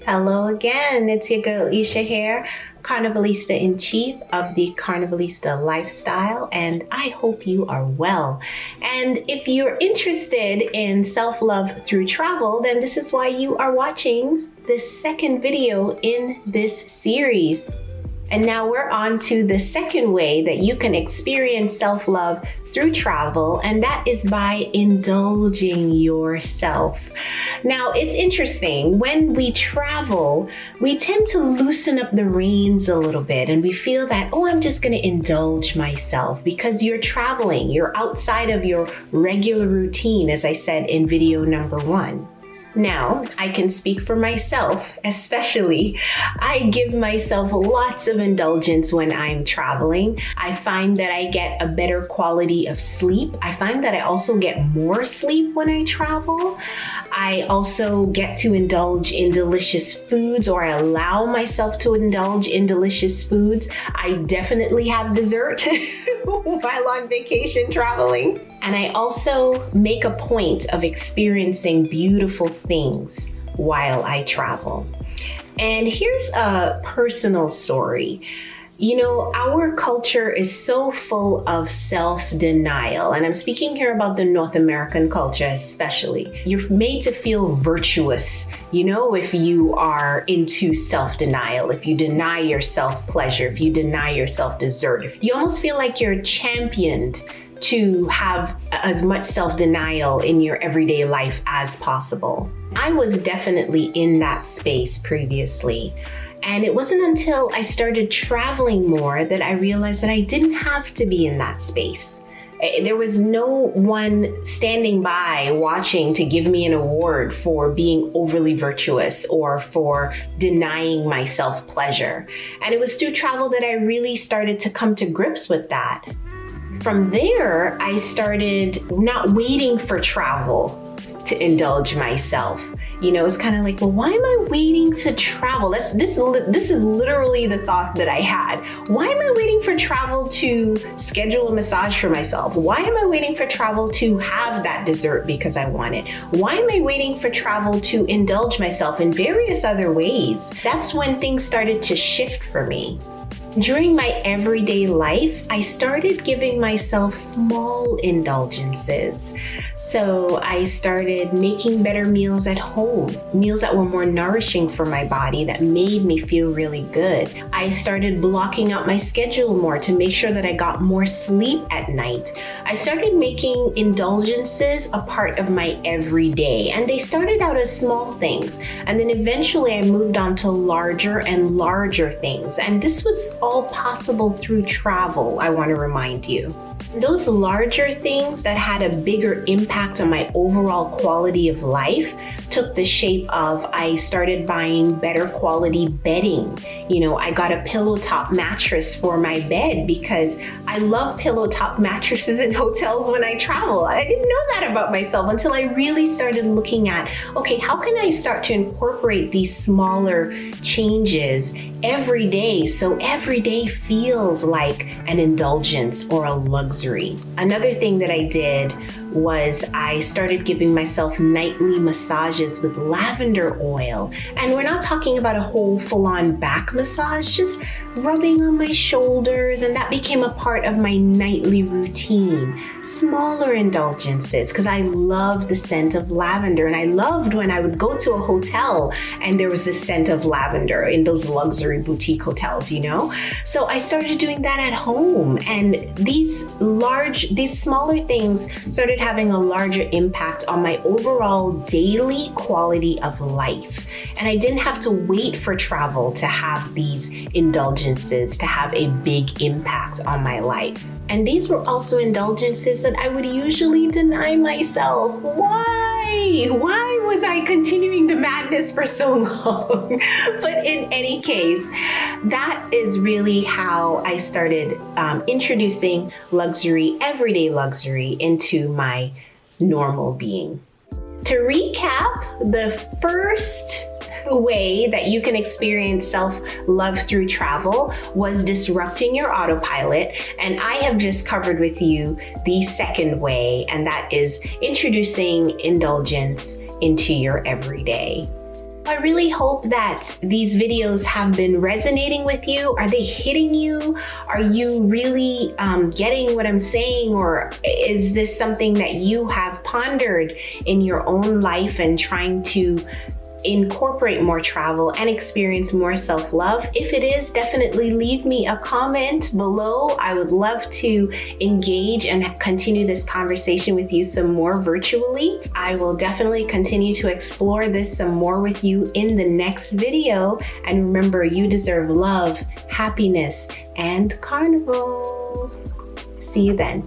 Hello again, it's your girl Esha here, Carnivalista in Chief of the Carnivalista Lifestyle, and I hope you are well. And if you're interested in self-love through travel, then this is why you are watching the second video in this series. And now we're on to the second way that you can experience self-love through travel, and that is by indulging yourself. Now, it's interesting, when we travel, we tend to loosen up the reins a little bit, and we feel that, oh, I'm just gonna indulge myself because you're traveling, you're outside of your regular routine, as I said in video number 1. Now, I can speak for myself, especially. I give myself lots of indulgence when I'm traveling. I find that I get a better quality of sleep. I find that I also get more sleep when I travel. I also get to indulge in delicious foods, or I allow myself to indulge in delicious foods. I definitely have dessert while on vacation traveling. And I also make a point of experiencing beautiful things while I travel. And here's a personal story. You know, our culture is so full of self-denial, and I'm speaking here about the North American culture especially. You're made to feel virtuous, you know, if you are into self-denial, if you deny yourself pleasure, if you deny yourself dessert, if you almost feel like you're championed to have as much self-denial in your everyday life as possible. I was definitely in that space previously. And it wasn't until I started traveling more that I realized that I didn't have to be in that space. There was no one standing by watching to give me an award for being overly virtuous or for denying myself pleasure. And it was through travel that I really started to come to grips with that. From there, I started not waiting for travel to indulge myself. You know, it's kind of like, well, why am I waiting to travel? This is literally the thought that I had. Why am I waiting for travel to schedule a massage for myself? Why am I waiting for travel to have that dessert because I want it? Why am I waiting for travel to indulge myself in various other ways? That's when things started to shift for me. During my everyday life, I started giving myself small indulgences. So I started making better meals at home, meals that were more nourishing for my body, that made me feel really good. I started blocking out my schedule more to make sure that I got more sleep at night. I started making indulgences a part of my everyday, and they started out as small things. And then eventually I moved on to larger and larger things. And this was all possible through travel, I want to remind you. Those larger things that had a bigger impact on my overall quality of life took the shape of, I started buying better quality bedding. You know, I got a pillow top mattress for my bed because I love pillow top mattresses in hotels when I travel. I didn't know that about myself until I really started looking at, okay, how can I start to incorporate these smaller changes every day so every day feels like an indulgence or a luxury. Another thing that I did was I started giving myself nightly massages with lavender oil. And we're not talking about a whole full-on back massage, just rubbing on my shoulders, and that became a part of my nightly routine. Smaller indulgences, because I love the scent of lavender, and I loved when I would go to a hotel and there was this scent of lavender in those luxury boutique hotels, you know? So I started doing that at home, and these smaller things started having a larger impact on my overall daily quality of life. And I didn't have to wait for travel to have these indulgences to have a big impact on my life. And these were also indulgences that I would usually deny myself. Why? Why was I continuing the madness for so long? But in any case, that is really how I started introducing luxury, everyday luxury, into my normal being. To recap, the first way that you can experience self-love through travel was disrupting your autopilot, and I have just covered with you the second way, and that is introducing indulgence into your everyday. I really hope that these videos have been resonating with you. Are they hitting you? Are you really getting what I'm saying? Or is this something that you have pondered in your own life and trying to incorporate more travel and experience more self-love? If it is, definitely leave me a comment below. I would love to engage and continue this conversation with you some more virtually. I will definitely continue to explore this some more with you in the next video. And remember, you deserve love, happiness, and carnival. See you then.